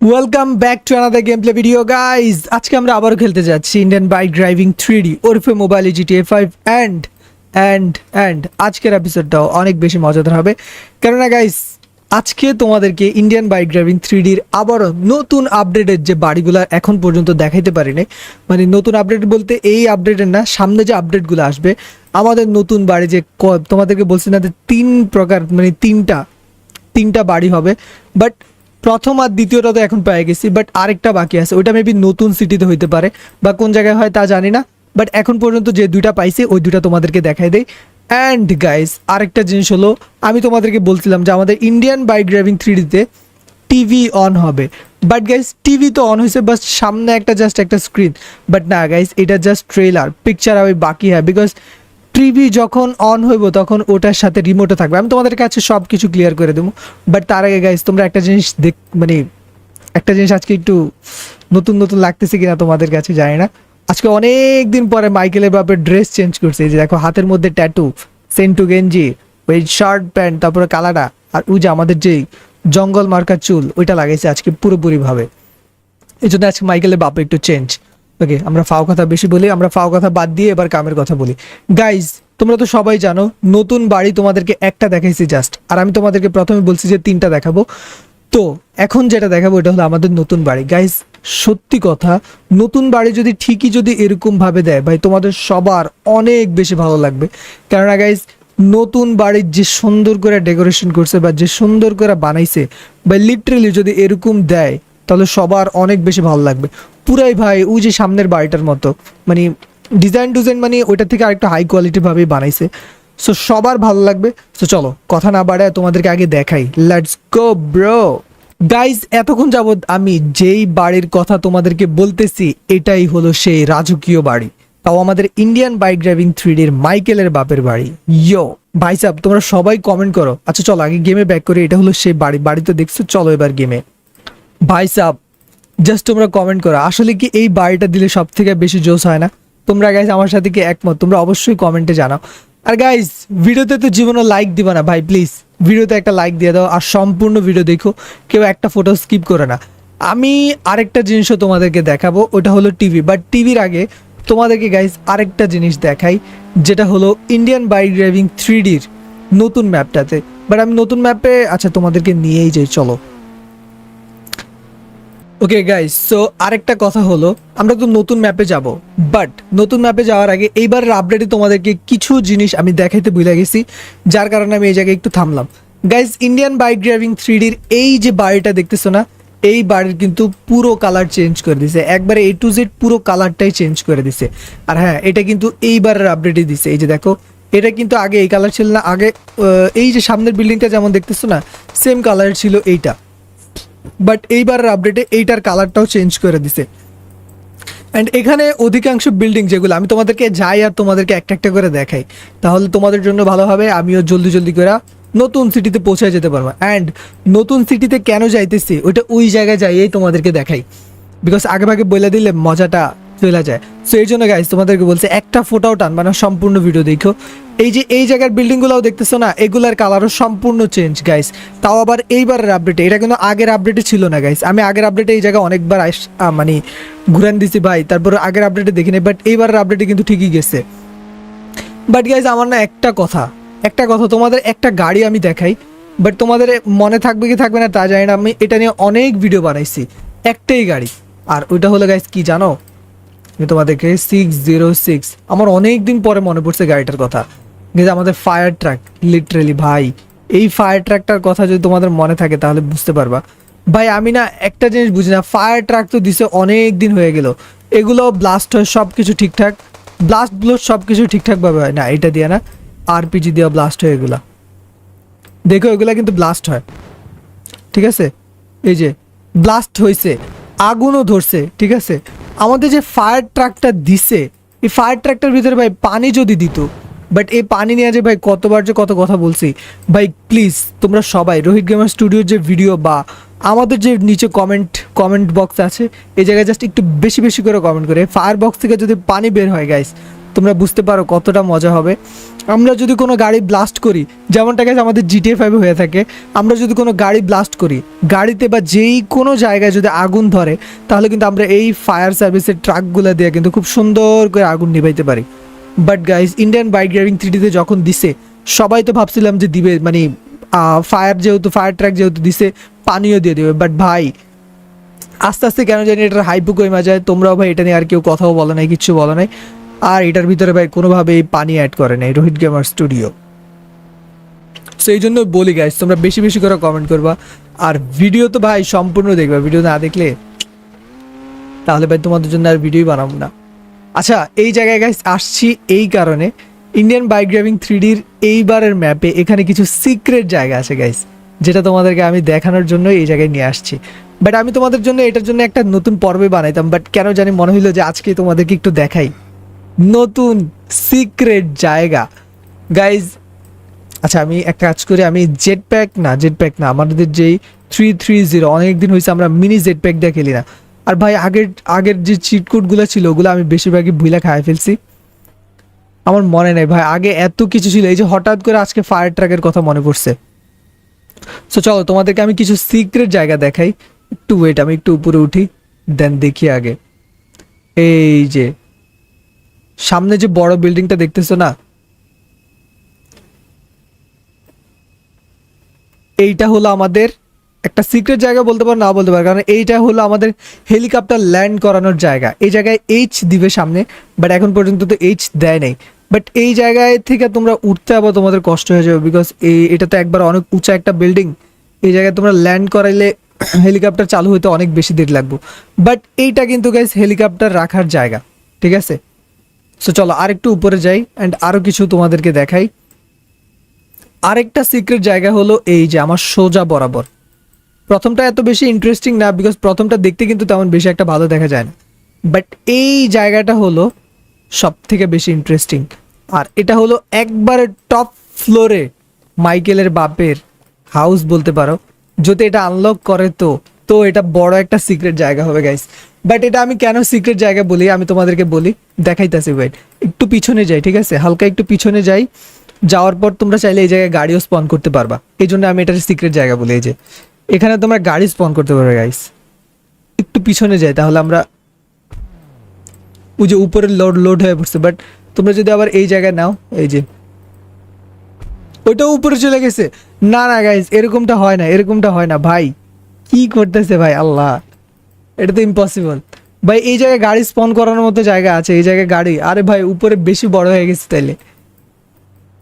Welcome back to another game play video guys. আজকে আমরা আবারও খেলতে যাচ্ছি ইন্ডিয়ান বাইক ড্রাইভিং 3D ওরফে মোবাইলে GTA 5 অ্যান্ড আজকের এপিসোডটাও অনেক বেশি মজাদার হবে। কেননা গাইজ আজকে তোমাদেরকে ইন্ডিয়ান বাইক ড্রাইভিং 3Dর আবারও নতুন আপডেটের যে বাড়িগুলো এখন পর্যন্ত দেখাইতে পারিনি, মানে নতুন আপডেট বলতে এই আপডেটের না, সামনে যে আপডেটগুলো আসবে আমাদের নতুন বাড়ি যে তোমাদেরকে বলছি না যে তিন প্রকার, মানে তিনটা বাড়ি হবে। বাট প্রথম আর দ্বিতীয়টা তো এখন পেয়ে গেছি, বাট আরেকটা বাকি আছে, ওইটা মেবি নতুন সিটিতে হইতে পারে বা কোন জায়গায় হয় তা জানি না। বাট এখন পর্যন্ত যে দুইটা পাইছি ওই দুইটা তোমাদেরকে দেখাই দেই। অ্যান্ড গাইস আরেকটা জিনিস হলো, আমি তোমাদেরকে বলছিলাম যে আমাদের ইন্ডিয়ান বাইক ড্রাইভিং 3Dতে টিভি অন হবে। বাট গাইস টিভি তো অন হয়েছে, বাস সামনে জাস্ট একটা স্ক্রিন। বাট না গাইস, এটা জাস্ট ট্রেলার, পিকচার আবার বাকি হয়। বিকজ টিভি যখন অন হইব তখন ওটার সাথে রিমোটও থাকবে। আমি তোমাদের কাছে সব কিছু ক্লিয়ার করে দেবো। বাট তার আগে গাইস তোমরা একটা জিনিস একটা জিনিস আজকে একটু নতুন লাগতেছে কিনা তোমাদের কাছে জানি না। আজকে অনেক দিন পরে মাইকেলের বাপের ড্রেস চেঞ্জ করছে। এই যে দেখো, হাতের মধ্যে ট্যাটু, সেন্টু গেঞ্জি, ওই শার্ট প্যান্ট, তারপরে কালাডা, আর ওই যে আমাদের যে জঙ্গল মার্কা চুল ওইটা লাগাইছে আজকে পুরোপুরিভাবে। এই জন্য আজকে মাইকেলের বাপে একটু চেঞ্জ। ওকে, আমরা ফাও কথা বেশি বলি, আমরা ফাও কথা বাদ দিয়ে এবার কামের কথা বলি। গাইজ তোমরা তো সবাই জানো নতুন বাড়ি তোমাদেরকে একটা দেখাইছি জাস্ট, আর আমি তোমাদেরকে প্রথমে বলছি যে তিনটা দেখাবো। তো এখন যেটা দেখাবো এটা হলো আমাদের নতুন বাড়ি। গাইজ সত্যি কথা, নতুন বাড়ি যদি এরকম ভাবে দেয় ভাই, তোমাদের সবার অনেক বেশি ভালো লাগবে। কেননা গাইজ নতুন বাড়ির যে সুন্দর করে ডেকোরেশন করছে বা যে সুন্দর করে বানাইছে, বা লিটারেলি যদি এরকম দেয় তাহলে সবার অনেক বেশি ভালো লাগবে। পুরাই ভাই ওই যে সামনের বাড়িটার মতো, মানে ডিজাইন মানে ওইটা থেকে আরেকটা হাই কোয়ালিটি ভাবে বানাইছে। সো সবার ভালো লাগবে। সো চলো কথা না বাড়ায় তোমাদেরকে আগে দেখাই, লেটস গো ব্রো। গাইজ এতক্ষণ যাবৎ আমি যেই বাড়ির কথা তোমাদেরকে বলতেছি এটাই হলো সেই রাজকীয় বাড়ি, তাও আমাদের ইন্ডিয়ান বাইক ড্রাইভিং 3Dর মাইকেলের বাপের বাড়ি। ইয়ো ভাই সাহেব, তোমরা সবাই কমেন্ট করো। আচ্ছা চলো আগে গেমে ব্যাক করি। এটা হলো সেই বাড়ি তো দেখছো, চলো এবার গেমে। ভাই সাহেব জাস্ট তোমরা কমেন্ট করো, আসলে কি এই বাড়িটা দিলে সব থেকে বেশি জোশ হয় না? তোমরা গাইজ আমার সাথে কি একমত? তোমরা অবশ্যই কমেন্টে জানাও। আর গাইজ ভিডিওতে তো জীবনে লাইক দিবা না ভাই, প্লিজ ভিডিওতে একটা লাইক দিয়ে দাও আর সম্পূর্ণ ভিডিও দেখো, কেউ একটা ফটো স্কিপ করে না। আমি আরেকটা জিনিসও তোমাদেরকে দেখাবো, ওটা হলো টিভি। বাট টিভির আগে তোমাদেরকে গাইজ আরেকটা জিনিস দেখাই, যেটা হলো ইন্ডিয়ান বাইক ড্রাইভিং 3Dর নতুন ম্যাপটাতে। বাট আমি নতুন ম্যাপে আচ্ছা তোমাদেরকে নিয়েই যাই, চলো। ওকে গাইস, সো আরেকটা কথা হলো, আমরা তো নতুন ম্যাপে যাব, বাট নতুন ম্যাপে যাওয়ার আগে এইবারের আপডেটে তোমাদেরকে কিছু জিনিস আমি দেখাইতে ভুলে গেছি, যার কারণে আমি এই জায়গায় একটু থামলাম। গাইস ইন্ডিয়ান বাইক ড্রাইভিং 3Dর এই যে বাড়িটা দেখতেছো না, এই বাড়ির কিন্তু পুরো কালার চেঞ্জ করে দিছে, একবারে A to Z পুরো কালারটাই চেঞ্জ করে দিছে। আর হ্যাঁ, এটা কিন্তু এইবারের আপডেটে দিছে। এই যে দেখো, এটা কিন্তু আগে এই কালার ছিল না। আগে এই যে সামনের বিল্ডিংটা যেমন দেখতেছো না, সেম কালার ছিল এইটা, বাট এইবারের আপডেটে এইটার কালারটাও চেঞ্জ করে দিছে। অ্যান্ড এখানে অধিকাংশ বিল্ডিং যেগুলো আমি তোমাদেরকে যাই আর তোমাদেরকে একটা করে দেখাই, তাহলে তোমাদের জন্য ভালো হবে, আমিও জলদি করে নতুন সিটিতে পৌঁছে যেতে পারবো। অ্যান্ড নতুন সিটিতে কেন যাইতেছি ওইটা ওই জায়গায় যাইয়েই তোমাদেরকে দেখাই, বিকজ আগে বলে দিলে মজাটা চলে যায়। সো এই জন্য গাইজ তোমাদেরকে বলছে একটা ফোটাও টানবা না, সম্পূর্ণ ভিডিও দেখো। এই যে এই জায়গার বিল্ডিংগুলোও দেখতেছো না, এগুলার কালারও সম্পূর্ণ চেঞ্জ গাইজ, তাও আবার এইবারের আপডেটে। এটা কিন্তু আগের আপডেটে ছিল না গাইজ। আমি আগের আপডেটে এই জায়গায় অনেকবার মানে ঘুরান দিছি ভাই, তারপর আগের আপডেটে দেখিনি, বাট এইবারের আপডেটে কিন্তু ঠিকই গেছে। বাট গাইজ আমার না একটা কথা, তোমাদের একটা গাড়ি আমি দেখাই, বাট তোমাদের মনে থাকবে কি থাকবে না তা জানি না। আমি এটা নিয়ে অনেক ভিডিও বানাইছি, একটাই গাড়ি, আর ওইটা হলো গাইজ কি জানো, আমি তোমাদেরকে 606, আমার অনেক দিন পরে মনে পড়ছে গাড়িটার কথা। কিন্তু আমাদের ফায়ার ট্রাক, লিটারেলি ভাই এই ফায়ার ট্রাকটার কথা যদি তোমাদের মনে থাকে তাহলে বুঝতে পারবা। ভাই আমি না একটা জিনিস বুঝি না, ফায়ার ট্রাক তো দিছে অনেক দিন হয়ে গেল, এগুলো ব্লাস্ট হয় সব কিছু ঠিকঠাক, ব্লাস্টগুলো সব কিছু ঠিকঠাকভাবে হয় না, এটা দিয়ে না, RPG দিয়ে ব্লাস্ট হয় এগুলা। দেখো এগুলা কিন্তু ব্লাস্ট হয়, ঠিক আছে, এই যে ব্লাস্ট হয়েছে, আগুনও ধরছে, ঠিক আছে। আমাদের যে ফায়ার ট্রাকটা দিছে, এই ফায়ার ট্রাকটার ভিতরে ভাই পানি যদি দিত, বাট এই পানি নিয়ে যে ভাই কতবার যে কত কথা বলছি ভাই, প্লিজ তোমরা সবাই রোহিত গেমার স্টুডিওর যে ভিডিও বা আমাদের যে নিচে কমেন্ট বক্স আছে, এই জায়গায় জাস্ট একটু বেশি করে কমেন্ট করে, ফায়ার বক্স থেকে যদি পানি বের হয় গাইস, তোমরা বুঝতে পারো কতটা মজা হবে। আমরা যদি কোনো গাড়ি ব্লাস্ট করি, যেমনটা গাইস আমাদের GTA 5 হয়ে থাকে, আমরা যদি কোনো গাড়ি ব্লাস্ট করি, গাড়িতে বা যেই কোনো জায়গায় যদি আগুন ধরে, তাহলে কিন্তু আমরা এই ফায়ার সার্ভিসের ট্রাকগুলো দিয়ে কিন্তু খুব সুন্দর করে আগুন নিভাইতে পারি। But guys Indian bike driving 3Dতে যখন দিছে, সবাই তো ভাবছিলাম যে দিবে, মানে ফায়ার ট্রাক যেহেতু দিছে, পানিও দিয়ে দেবে। বাট ভাই আস্তে আস্তে কেন জানি এটার হাইপও কমে যায়। তোমরাও ভাই এটা নিয়ে আর কেউ কথাও বলে নাই, কিচ্ছু বলে নাই। আর এটার ভিতরে ভাই কোনোভাবেই পানি অ্যাড করে নাই রোহিত গেমার স্টুডিও। সো এই জন্য বলি গাইস, তোমরা বেশি বেশি করে কমেন্ট করবা, আর ভিডিও তো ভাই সম্পূর্ণ দেখবা। ভিডিও না দেখলে তাহলে ভাই তোমাদের জন্য আর ভিডিওই বানাবো না। আচ্ছা, এই জায়গায় গাইস আসছি এই কারণে, ইন্ডিয়ান বাইক ড্রাইভিং 3Dর এইবারের ম্যাপে এখানে কিছু সিক্রেট জায়গা আছে গাইস, যেটা তোমাদেরকে আমি দেখানোর জন্য এই জায়গায় নিয়ে আসছি। বাট আমি তোমাদের জন্য এটার জন্য একটা নতুন পর্বে বানাইতাম, বাট কেন জানি মনে হইলো যে আজকে তোমাদেরকে একটু দেখাই নতুন সিক্রেট জায়গা গাইজ। আচ্ছা, আমি একটা কাজ করি, আমি জেট প্যাক না আমাদের যেই 330, অনেকদিন হয়েছে আমরা মিনি জেট প্যাক দিয়ে খেলি না। আর ভাই আগের যে চিটকুটগুলো ছিল ওগুলো আমি বেশিরভাগই ভুলে খাই ফেলছি, আমার মনে নেই ভাই আগে এত কিছু ছিল। এই যে হঠাৎ করে আজকে ফায়ার ট্রাকের কথা মনে পড়ছে। সো চলো তোমাদেরকে আমি কিছু সিক্রেট জায়গা দেখাই। একটু ওয়েট, আমি একটু উপরে উঠি, দেন দেখি আগে। এই যে সামনে যে বড় বিল্ডিংটা দেখতেছো না, এইটা হলো আমাদের একটা সিক্রেট জায়গা, বলতে পারো না বলতে পারো, কারণ এইটা হলো আমাদের হেলিকপ্টার ল্যান্ড করানোর জায়গা। এই জায়গায় এইচ দিবে সামনে, বাট এখন পর্যন্ত তো এইচ দেয় নাই। বাট এই জায়গায় থেকে তোমরা উঠতে আবার তোমাদের কষ্ট হয়ে যাবে, বিকজ এটা তো একবার অনেক উঁচা একটা বিল্ডিং। এই জায়গায় তোমরা ল্যান্ড করাইলে হেলিকপ্টার চালু হইতে অনেক বেশি দেরি লাগবে। বাট এইটা কিন্তু গাইস হেলিকপ্টার রাখার জায়গা, ঠিক আছে। সো চলো আরেকটু উপরে যাই অ্যান্ড আরও কিছু তোমাদেরকে দেখাই। আরেকটা সিক্রেট জায়গা হলো এই যে আমার সোজা বরাবর। প্রথমটা এত বেশি ইন্টারেস্টিং না, বিকজ প্রথমটা দেখতে কিন্তু তেমন বেশি একটা ভালো দেখা যায় না। বাট এই জায়গাটা হলো সব থেকে বেশি ইন্টারেস্টিং, আর এটা হলো একবারে টপ ফ্লোরে মাইকেলের বাপের হাউস বলতে পারো। যদি এটা আনলক করে তো এটা বড় একটা সিক্রেট জায়গা হবে গাইস। বাট এটা আমি কেন সিক্রেট জায়গা বলি আমি তোমাদেরকে বলি, দেখাইতেছি। ওয়েট, একটু পিছনে যাই, ঠিক আছে, হালকা একটু পিছনে যাই। যাওয়ার পর তোমরা চাইলে এই জায়গায় গাড়িও স্পন করতে পারবা, এই জন্য আমি এটার সিক্রেট জায়গা বলি। এই যে এখানে তোমরা গাড়ি স্পন করতে পারবে গাইস। একটু পিছনে যাই, তাহলে আমরা ওই যে উপরে লোড হয়ে পড়ছে। বাট তোমরা যদি আবার এই জায়গায় নাও, এই যে ওইটাও উপরে চলে গেছে। না গাইস, এরকমটা হয় না ভাই, কি করতেছে ভাই, আল্লাহ, এটা তো ইম্পসিবল ভাই। এই জায়গায় গাড়ি স্পন করানোর মতো জায়গা আছে, এই জায়গায় গাড়ি, আরে ভাই উপরে বেশি বড় হয়ে গেছে তাইলে।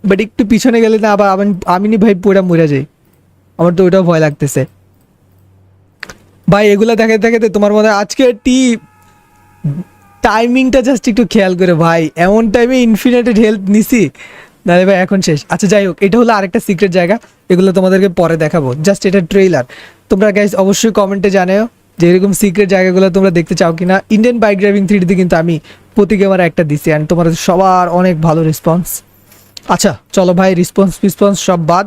বাট একটু পিছনে গেলে না আবার আমি নি ভাই পুরা মরে যাই, আমার তো ওইটাও ভয় লাগতেছে ভাই। এগুলা দেখাতে দেখাতে তোমার মনে হয় আজকে টাইমিংটা জাস্ট একটু খেয়াল করে ভাই, এমন টাইমে ইনফিনিটেড হেলথ নিছি, নাহলে ভাই এখন শেষ। আচ্ছা যাই হোক, এটা হলো আরেকটা সিক্রেট জায়গা, এগুলো তোমাদেরকে পরে দেখাবো, জাস্ট এটা ট্রেইলার। তোমরা গাইস অবশ্যই কমেন্টে জানাও যে এরকম সিক্রেট জায়গাগুলো তোমরা দেখতে চাও কিনা। ইন্ডিয়ান বাইক ড্রাইভিং 3Dতে কিন্তু আমি প্রতি ক্যামেরা একটা দিছি, অ্যান্ড তোমাদের সবার অনেক ভালো রেসপন্স। আচ্ছা চলো ভাই, রেসপন্স সব বাদ,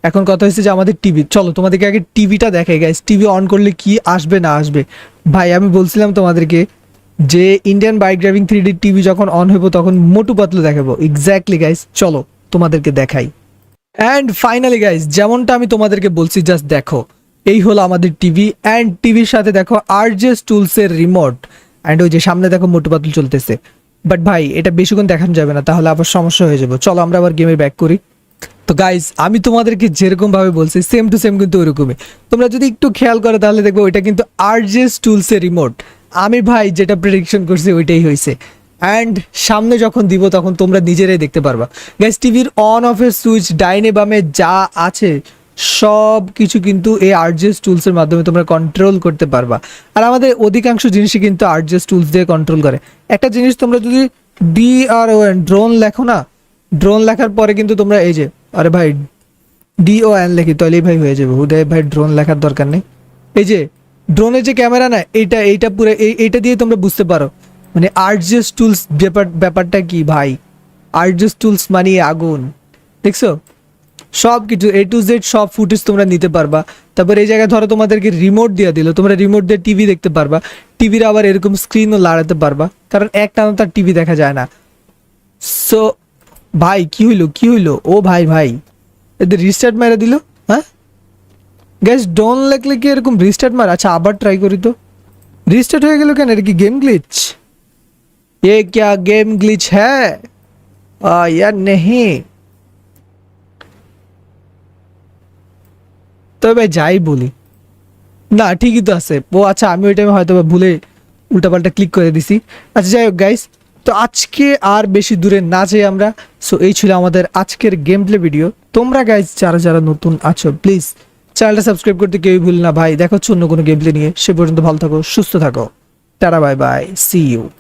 এখন কথা হচ্ছে যে আমাদের টিভি। চলো তোমাদেরকে আগে টিভিটা দেখাই গাইস, টিভি অন করলে কি আসবে না আসবে। ভাই আমি বলছিলাম তোমাদেরকে যে Indian bike driving 3D TV যখন অন হইব তখন মোটু পাতলু দেখাবো। এক্স্যাক্টলি গাইস, চলো তোমাদেরকে দেখাই। অ্যান্ড ফাইনালি গাইস, যেমনটা আমি তোমাদেরকে বলছি, জাস্ট দেখো, এই হলো আমাদের টিভি। অ্যান্ড টিভির সাথে দেখো আরজেস টুলসের রিমোট, অ্যান্ড ওই যে সামনে দেখো মোটু পাতলু চলতেছে। বাট ভাই এটা বেশিক্ষণ দেখানো যাবে না, তাহলে আবার সমস্যা হয়ে যাবে। চলো আমরা আবার গেমে ব্যাক করি। তো গাইজ আমি তোমাদেরকে যেরকম ভাবে বলছি সেম টু সেম কিন্তু ওইরকমই। তোমরা যদি একটু খেয়াল করো তাহলে দেখবো ওইটা কিন্তু আরজেস টুলসের রিমোট। আমি ভাই যেটা প্রেডিকশন করছি ওইটাই হয়েছে। অ্যান্ড সামনে যখন দিব তখন তোমরা নিজেরাই দেখতে পারবা গাইজ, টিভির অন অফের সুইচ ডাইনে বামে যা আছে সব কিছু কিন্তু এই আরজেস টুলসের মাধ্যমে তোমরা কন্ট্রোল করতে পারবা। আর আমাদের অধিকাংশ জিনিসই কিন্তু আরজেস টুলস দিয়ে কন্ট্রোল করে। একটা জিনিস তোমরা যদি DRON ড্রোন লেখো না, ড্রোন লেখার পরে কিন্তু তোমরা এই যে, আরে ভাই DON লেখি তাহলেই ভাই হয়ে যাবে, হুদায় ভাই ড্রোন লেখার দরকার নেই। এই যে ড্রোনের যে ক্যামেরা না, এইটা পুরো এইটা দিয়ে তোমরা বুঝতে পারো মানে আরজেস টুলস ব্যাপারটা কি ভাই। আরজেস টুলস মানে আগুন, দেখছো, সব কিছু A to Z সব ফুটেজ তোমরা নিতে পারবা। তারপর এই জায়গায় ধরো তোমাদেরকে রিমোট দিয়ে দিল, তোমরা রিমোট দিয়ে টিভি দেখতে পারবা। টিভির আবার এরকম স্ক্রিনও লাড়াতে পারবা, কারণ এক টানা তার টিভি দেখা যায় না। সো ভাই কি হইলো ও ভাই ভাই এদের রিস্টার্ট মেরে দিল। হ্যাঁ গ্যাস ডন লাগলে কি এরকম রিস্টার্ট মার? আচ্ছা আবার ট্রাই করি তো। রিস্টার্ট হয়ে গেল কেন? এটা কি গেম গ্লিচ? ये क्या गेम ग्लिच है या नहीं? তবে ভাই যাই বলি, না ঠিকই তো আছে ও। আচ্ছা আমি ওই টাইমে হয়তো বা ভুলে উল্টাপাল্টা ক্লিক করে দিছি। আচ্ছা যাই হোক গাইস, তো আজকে আর বেশি দূরে না যাই আমরা। সো এই ছিল আমাদের আজকের গেম প্লে ভিডিও। তোমরা গাইস যারা যারা নতুন আছো প্লিজ চ্যানেলটা সাবস্ক্রাইব করতে কেউই ভুল না ভাই। দেখো অন্য কোনো গেম প্লে নিয়ে, সে পর্যন্ত ভালো থাকো, সুস্থ থাকো, tata bye bye, see you.